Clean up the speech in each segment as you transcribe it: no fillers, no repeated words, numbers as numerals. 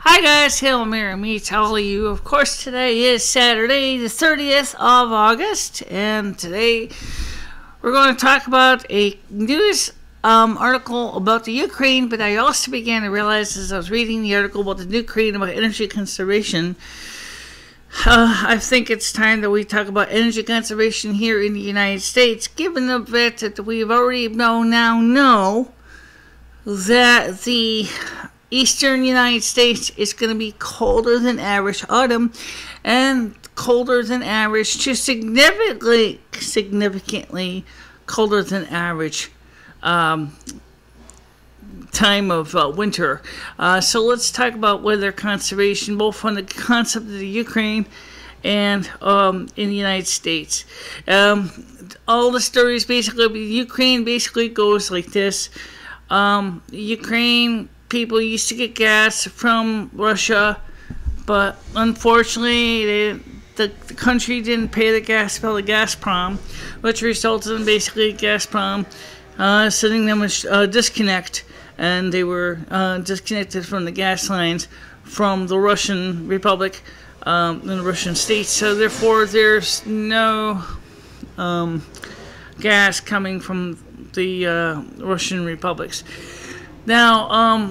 Hi guys, Hail Mary meets all of you. Of course, today is Saturday, the 30th of August, and today we're going to talk about a news article about the Ukraine, but I also began to realize as I was reading the article about the Ukraine about energy conservation, I think it's time that we talk about energy conservation here in the United States, given the fact that we've already know that the Eastern United States is going to be colder than average autumn and colder than average to significantly colder than average time of winter. So let's talk about weather conservation, both on the concept of the Ukraine and in the United States. All the stories basically, Ukraine basically goes like this. Ukraine people used to get gas from Russia, but unfortunately the country didn't pay the gas bill to Gazprom, which resulted in basically Gazprom sending them a disconnect, and they were disconnected from the gas lines from the Russian Republic and the Russian states. So therefore there's no gas coming from the Russian republics. Now,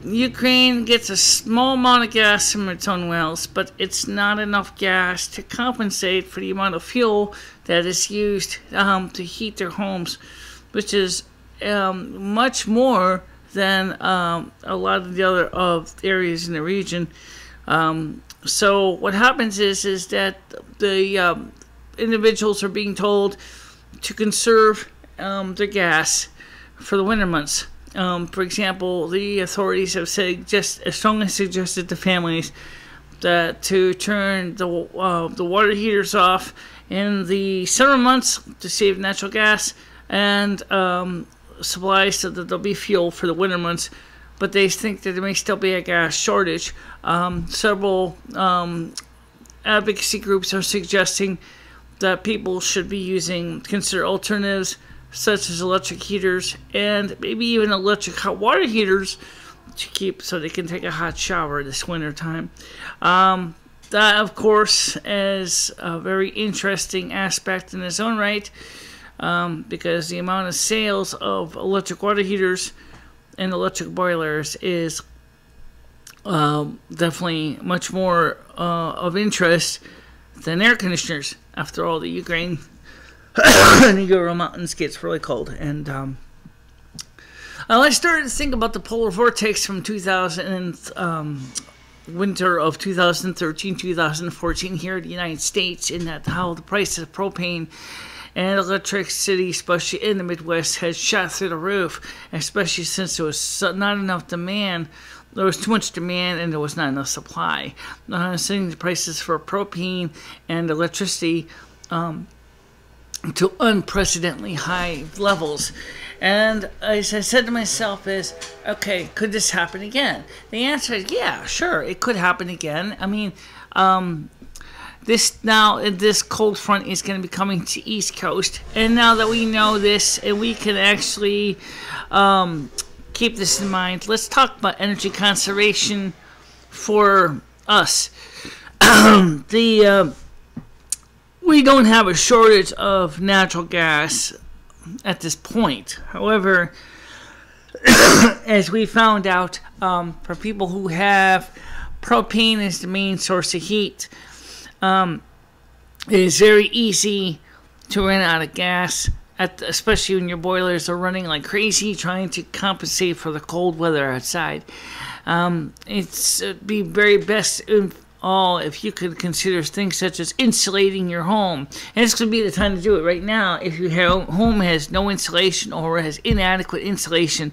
Ukraine gets a small amount of gas from its own wells, but it's not enough gas to compensate for the amount of fuel that is used to heat their homes, which is much more than a lot of the other areas in the region. So what happens is that the individuals are being told to conserve their gas for the winter months. For example, the authorities have strongly suggested to families that to turn the water heaters off in the summer months to save natural gas and supply, so that there'll be fuel for the winter months. But they think that there may still be a gas shortage. Several advocacy groups are suggesting that people should be consider alternatives such as electric heaters and maybe even electric hot water heaters to keep so they can take a hot shower this winter time. That, of course, is a very interesting aspect in its own right, because the amount of sales of electric water heaters and electric boilers is definitely much more of interest than air conditioners. After all, the Ukraine and the Ural Mountains gets really cold, and I started to think about the polar vortex from winter of 2013-2014 here in the United States, in that how the price of propane and electricity, especially in the Midwest, has shot through the roof, especially since there was not enough demand. There was too much demand and there was not enough supply. Sending the prices for propane and electricity to unprecedentedly high levels. And as I said to myself okay, could this happen again? The answer is yeah, sure, it could happen again. I mean, this cold front is going to be coming to East Coast, and now that we know this and we can actually keep this in mind, let's talk about energy conservation for us. We don't have a shortage of natural gas at this point. However, as we found out, for people who have propane as the main source of heat, it is very easy to run out of gas, especially when your boilers are running like crazy, trying to compensate for the cold weather outside. It'd be very best if you could consider things such as insulating your home. And this could be the time to do it right now. If your home has no insulation or has inadequate insulation,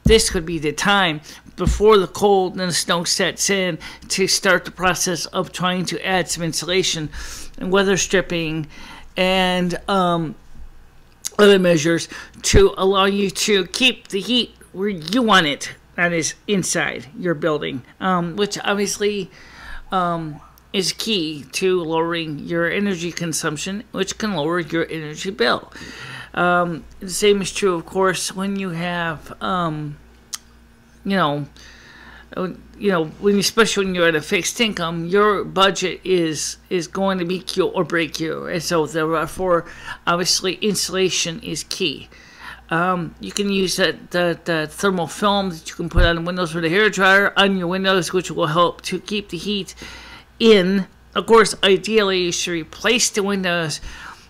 this could be the time before the cold and the snow sets in to start the process of trying to add some insulation and weather stripping and other measures to allow you to keep the heat where you want it, that is inside your building, which obviously is key to lowering your energy consumption, which can lower your energy bill. The same is true, of course, when you have, especially when you're at a fixed income, your budget is going to make you or break you. And so therefore, obviously, insulation is key. You can use the thermal film that you can put on the windows with a hairdryer on your windows, which will help to keep the heat in. Of course, ideally, you should replace the windows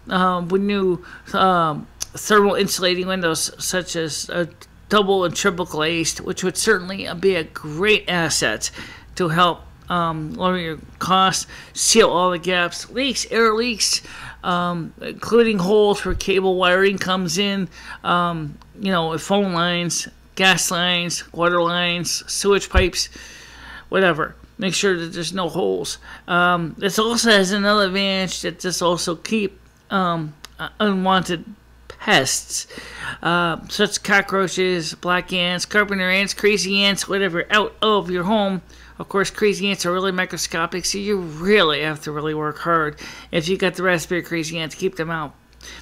with new thermal insulating windows, such as double and triple glazed, which would certainly be a great asset to help lower your costs, seal all the gaps, leaks, air leaks, including holes where cable wiring comes in, phone lines, gas lines, water lines, sewage pipes, whatever. Make sure that there's no holes. This also has another advantage that this also keep unwanted pests, such as cockroaches, black ants, carpenter ants, crazy ants, whatever, out of your home. Of course, crazy ants are really microscopic, so you really have to really work hard if you got the raspberry crazy ant to keep them out.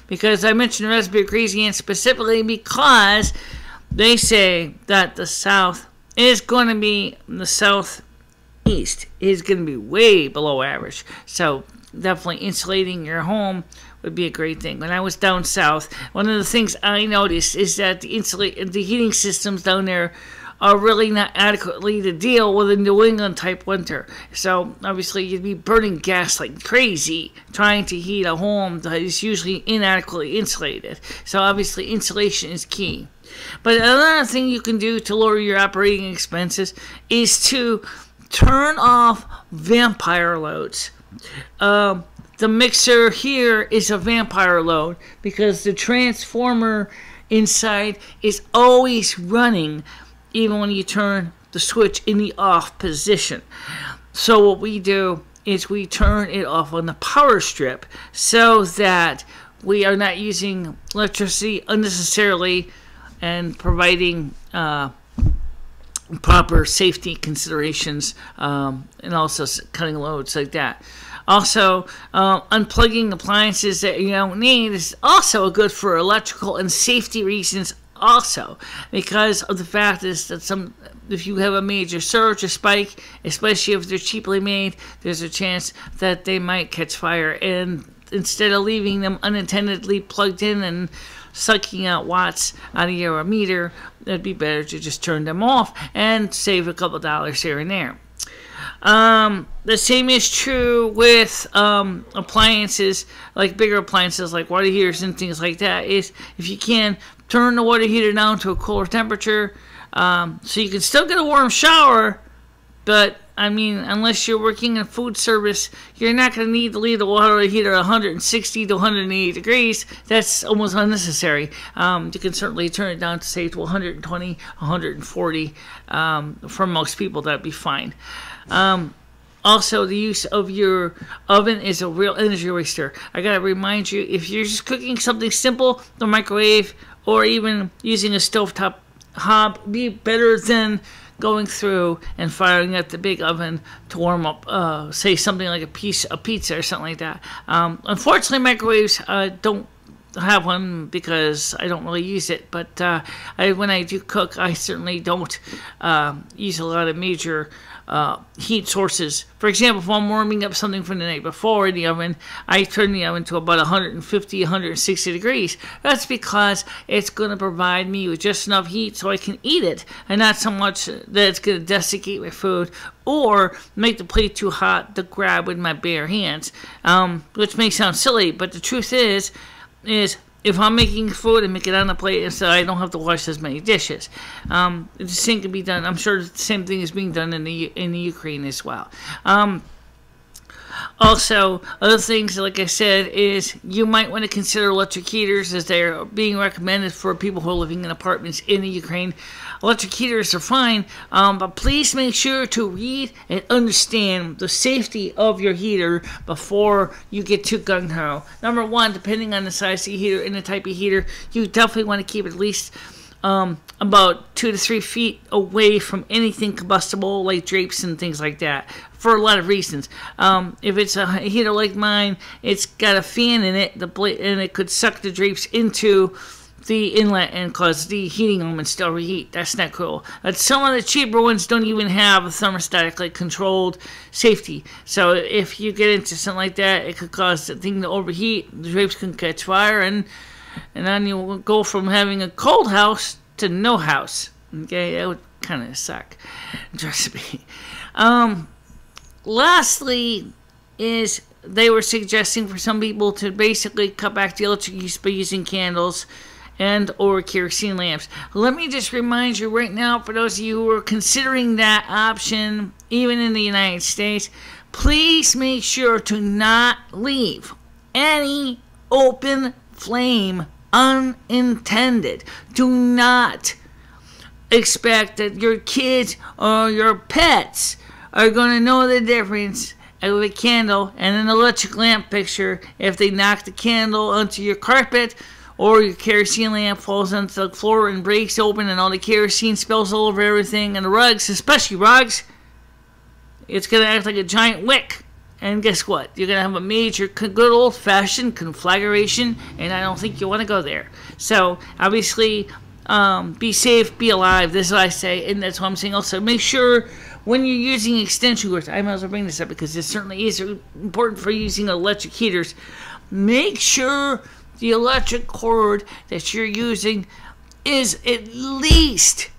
Because I mentioned the raspberry crazy ant specifically because they say that the south is going to be, the southeast is going to be way below average. So definitely insulating your home would be a great thing. When I was down south, one of the things I noticed is that the heating systems down there are really not adequately to deal with a New England type winter. So obviously you'd be burning gas like crazy trying to heat a home that is usually inadequately insulated. So obviously insulation is key. But another thing you can do to lower your operating expenses is to turn off vampire loads. The mixer here is a vampire load because the transformer inside is always running even when you turn the switch in the off position. So what we do is we turn it off on the power strip so that we are not using electricity unnecessarily and providing proper safety considerations and also cutting loads like that. Also, unplugging appliances that you don't need is also good for electrical and safety reasons also, because of the fact is that if you have a major surge or spike, especially if they're cheaply made, there's a chance that they might catch fire. And instead of leaving them unattendedly plugged in and sucking out watts out of your meter, it'd be better to just turn them off and save a couple dollars here and there. The same is true with appliances, like bigger appliances like water heaters and things like that, is if you can turn the water heater down to a cooler temperature so you can still get a warm shower, but I mean, unless you're working in food service, you're not going to need to leave the water heater 160 to 180 degrees. That's almost unnecessary. You can certainly turn it down to say to 120, 140. For most people, that'd be fine. Also, the use of your oven is a real energy waster. I gotta remind you, if you're just cooking something simple, the microwave or even using a stovetop hob be better than going through and firing up the big oven to warm up, say something like a pizza or something like that. Unfortunately, microwaves don't have one because I don't really use it, but when I do cook, I certainly don't use a lot of major heat sources. For example, if I'm warming up something from the night before in the oven, I turn the oven to about 150, 160 degrees. That's because it's going to provide me with just enough heat so I can eat it, and not so much that it's going to desiccate my food or make the plate too hot to grab with my bare hands, which may sound silly, but the truth is if I'm making food and make it on the plate, so I don't have to wash as many dishes. The same can be done. I'm sure the same thing is being done in the Ukraine as well. Also, other things, like I said, is you might want to consider electric heaters, as they're being recommended for people who are living in apartments in the Ukraine. Electric heaters are fine, but please make sure to read and understand the safety of your heater before you get too gung-ho. Number one, depending on the size of the heater and the type of heater, you definitely want to keep at least about 2 to 3 feet away from anything combustible like drapes and things like that, for a lot of reasons. If it's a heater like mine, it's got a fan in it, and it could suck the drapes into the inlet and cause the heating elements to overheat. That's not cool. But some of the cheaper ones don't even have a thermostatically controlled safety. So if you get into something like that, it could cause the thing to overheat. The drapes can catch fire, and then you will go from having a cold house to no house. Okay, that would kind of suck. Trust me. Lastly, is they were suggesting for some people to basically cut back the electric use by using candles and or kerosene lamps. Let me just remind you right now, for those of you who are considering that option, even in the United States, please make sure to not leave any open flame unintended. Do not expect that your kids or your pets are going to know the difference of a candle and an electric lamp picture if they knock the candle onto your carpet, or your kerosene lamp falls onto the floor and breaks open and all the kerosene spills all over everything and the rugs, especially rugs. It's going to act like a giant wick. And guess what? You're going to have a major, good old-fashioned conflagration, and I don't think you want to go there. So, obviously, be safe, be alive. This is what I say, and that's what I'm saying. Also, make sure when you're using extension cords, I might as well bring this up because it certainly is important for using electric heaters. Make sure the electric cord that you're using is at least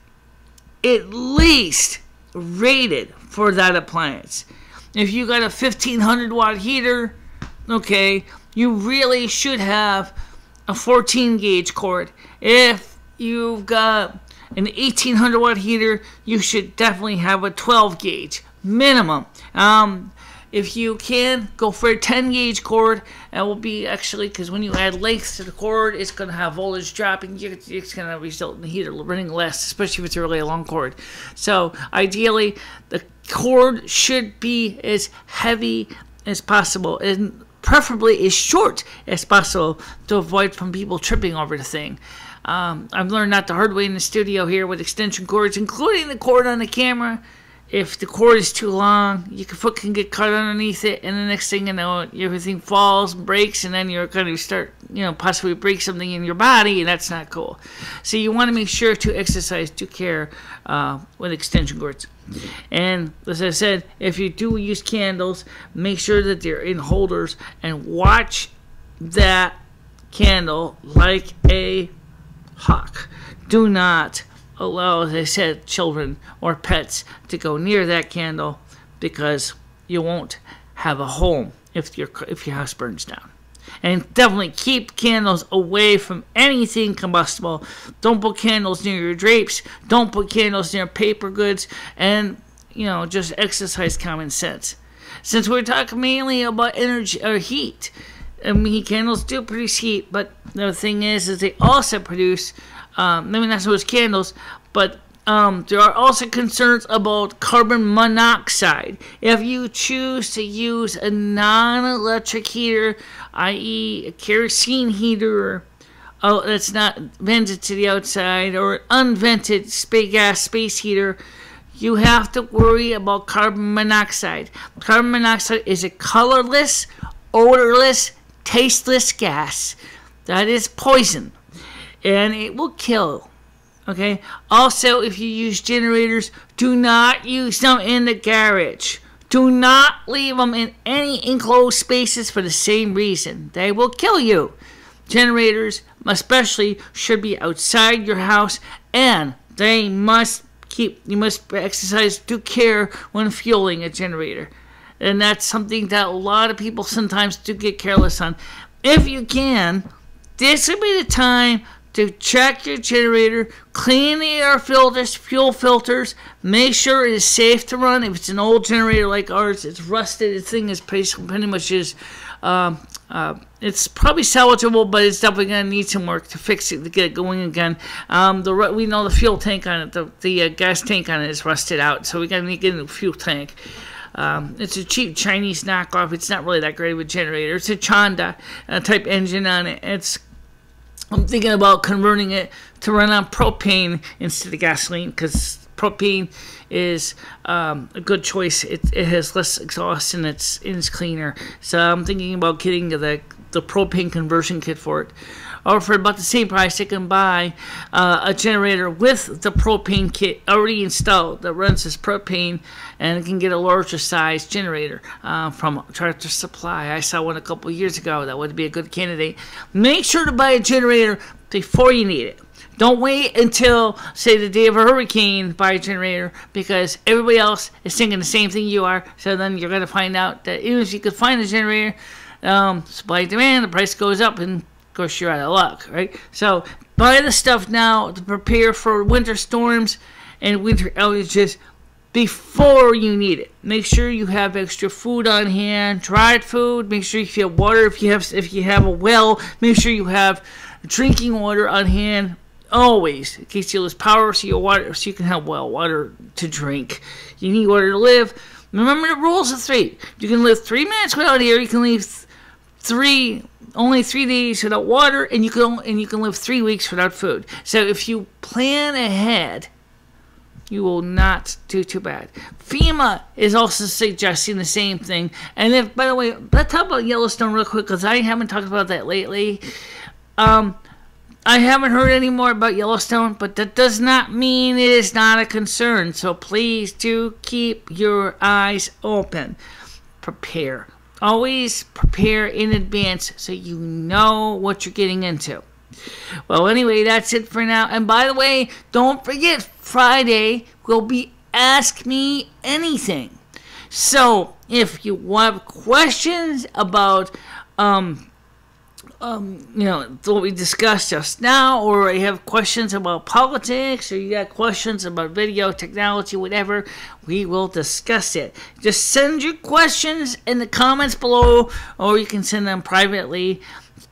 rated for that appliance. If you got a 1500 watt heater, okay, you really should have a 14 gauge cord. If you've got an 1800 watt heater, you should definitely have a 12 gauge minimum. If you can, go for a 10 gauge cord. It will be actually, because when you add length to the cord, it's going to have voltage dropping. It's going to result in the heater running less, especially if it's a really long cord. So ideally, the cord should be as heavy as possible, and preferably as short as possible to avoid from people tripping over the thing. I've learned that the hard way in the studio here with extension cords, including the cord on the camera. If the cord is too long, your foot can get caught underneath it, and the next thing you know, everything falls, breaks, and then you're going to start, possibly break something in your body, and that's not cool. So you want to make sure to exercise due care with extension cords. And as I said, if you do use candles, make sure that they're in holders, and watch that candle like a hawk. Do not allow, as I said, children or pets to go near that candle, because you won't have a home if your house burns down. And definitely keep candles away from anything combustible. Don't put candles near your drapes. Don't put candles near paper goods. And, just exercise common sense. Since we're talking mainly about energy or heat, candles do produce heat, but the thing is they also produce, not so much candles, but there are also concerns about carbon monoxide. If you choose to use a non-electric heater, i.e. a kerosene heater that's not vented to the outside, or an unvented gas space heater, you have to worry about carbon monoxide. Carbon monoxide is a colorless, odorless, tasteless gas that is poison, and it will kill. Okay. Also, if you use generators, do not use them in the garage. Do not leave them in any enclosed spaces for the same reason. They will kill you. Generators, especially, should be outside your house, and you must exercise due care when fueling a generator. And that's something that a lot of people sometimes do get careless on. If you can, this would be the time to check your generator, clean the air filters, fuel filters, make sure it is safe to run. If it's an old generator like ours, it's rusted. The thing is pretty much it's probably salvageable, but it's definitely going to need some work to fix it, to get it going again. We know the fuel tank on it, the gas tank on it is rusted out, so we got to get a new fuel tank. It's a cheap Chinese knockoff. It's not really that great of a generator. It's a Chanda type engine on it. I'm thinking about converting it to run on propane instead of gasoline, because propane is a good choice. It has less exhaust, and it's cleaner. So I'm thinking about getting the propane conversion kit for it. or for about the same price, they can buy a generator with the propane kit already installed that runs as propane, and it can get a larger size generator from Tractor Supply. I saw one a couple years ago that would be a good candidate. Make sure to buy a generator before you need it. Don't wait until, say, the day of a hurricane, buy a generator, because everybody else is thinking the same thing you are. So then you're going to find out that even if you could find a generator, supply and demand, the price goes up, and of course you're out of luck, right? So buy the stuff now to prepare for winter storms and winter outages before you need it. Make sure you have extra food on hand, dried food. Make sure you have water if you have a well. Make sure you have drinking water on hand. Always, in case you lose power, so you can have well water to drink. You need water to live. Remember the rules of 3. You can live 3 minutes without air. You can live only 3 days without water, and you can live 3 weeks without food. So if you plan ahead, you will not do too bad. FEMA is also suggesting the same thing. And if, by the way, let's talk about Yellowstone real quick, because I haven't talked about that lately. I haven't heard any more about Yellowstone, but that does not mean it is not a concern. So please do keep your eyes open. Prepare. Always prepare in advance so you know what you're getting into. Well, anyway, that's it for now. And by the way, don't forget, Friday will be Ask Me Anything. So if you have questions about what we discussed just now, or you have questions about politics, or you got questions about video technology, whatever, we will discuss it. Just send your questions in the comments below, or you can send them privately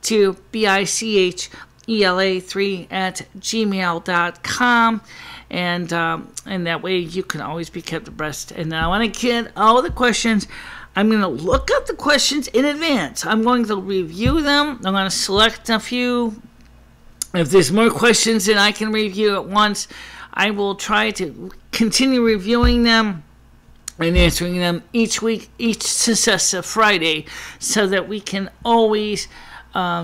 to bicashela3@gmail.com. And that way you can always be kept abreast. And I want to get all the questions. I'm going to look up the questions in advance. I'm going to review them. I'm going to select a few. If there's more questions than I can review at once, I will try to continue reviewing them and answering them each week, each successive Friday, so that we can always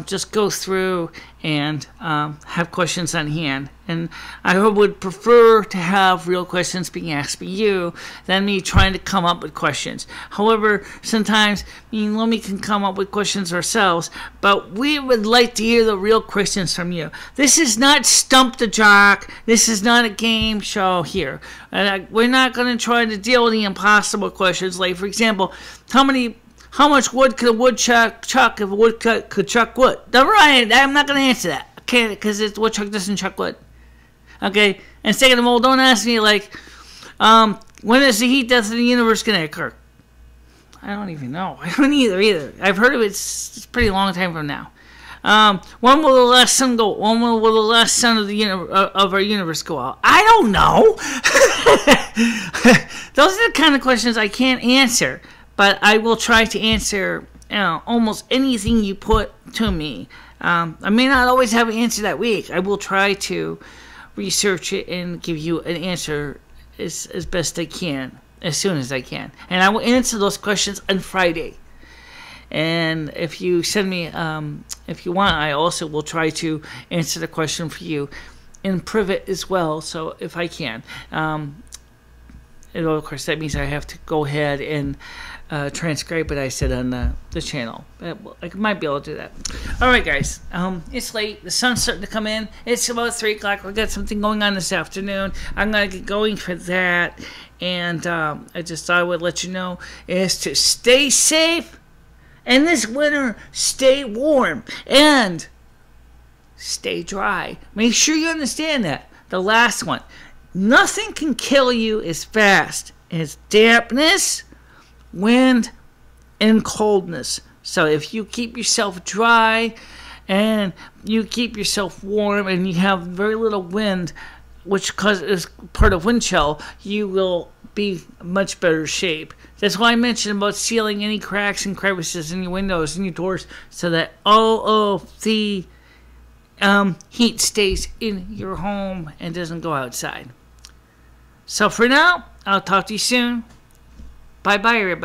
just go through and have questions on hand. And I would prefer to have real questions being asked by you than me trying to come up with questions. However, sometimes me and Lomi can come up with questions ourselves, but we would like to hear the real questions from you. This is not Stump the Jock. This is not a game show here. We're not going to try to deal with the impossible questions, like, for example, how much wood could a woodchuck chuck if a woodchuck could chuck wood? Right, I'm not going to answer that. I can't, because the woodchuck doesn't chuck wood. Okay? And second of all, don't ask me, like, when is the heat death of the universe going to occur? I don't even know. I don't either. I've heard of it. It's a pretty long time from now. When will the last sun go? When will the last sun of our universe go out? I don't know. Those are the kind of questions I can't answer. But I will try to answer almost anything you put to me. I may not always have an answer that week. I will try to research it and give you an answer as best I can, as soon as I can. And I will answer those questions on Friday. And if you send me, if you want, I also will try to answer the question for you in private as well, so if I can. And of course, that means I have to go ahead and transcribe what I said on the channel. I might be able to do that. All right, guys. It's late. The sun's starting to come in. It's about 3 o'clock. We got something going on this afternoon. I'm going to get going for that. And I just thought I would let you know is to stay safe. And this winter, stay warm. And stay dry. Make sure you understand that. The last one. Nothing can kill you as fast as dampness, wind, and coldness. So if you keep yourself dry and you keep yourself warm and you have very little wind, which is part of wind chill, you will be in much better shape. That's why I mentioned about sealing any cracks and crevices in your windows and your doors so that all of the heat stays in your home and doesn't go outside. So for now, I'll talk to you soon. Bye-bye, everybody.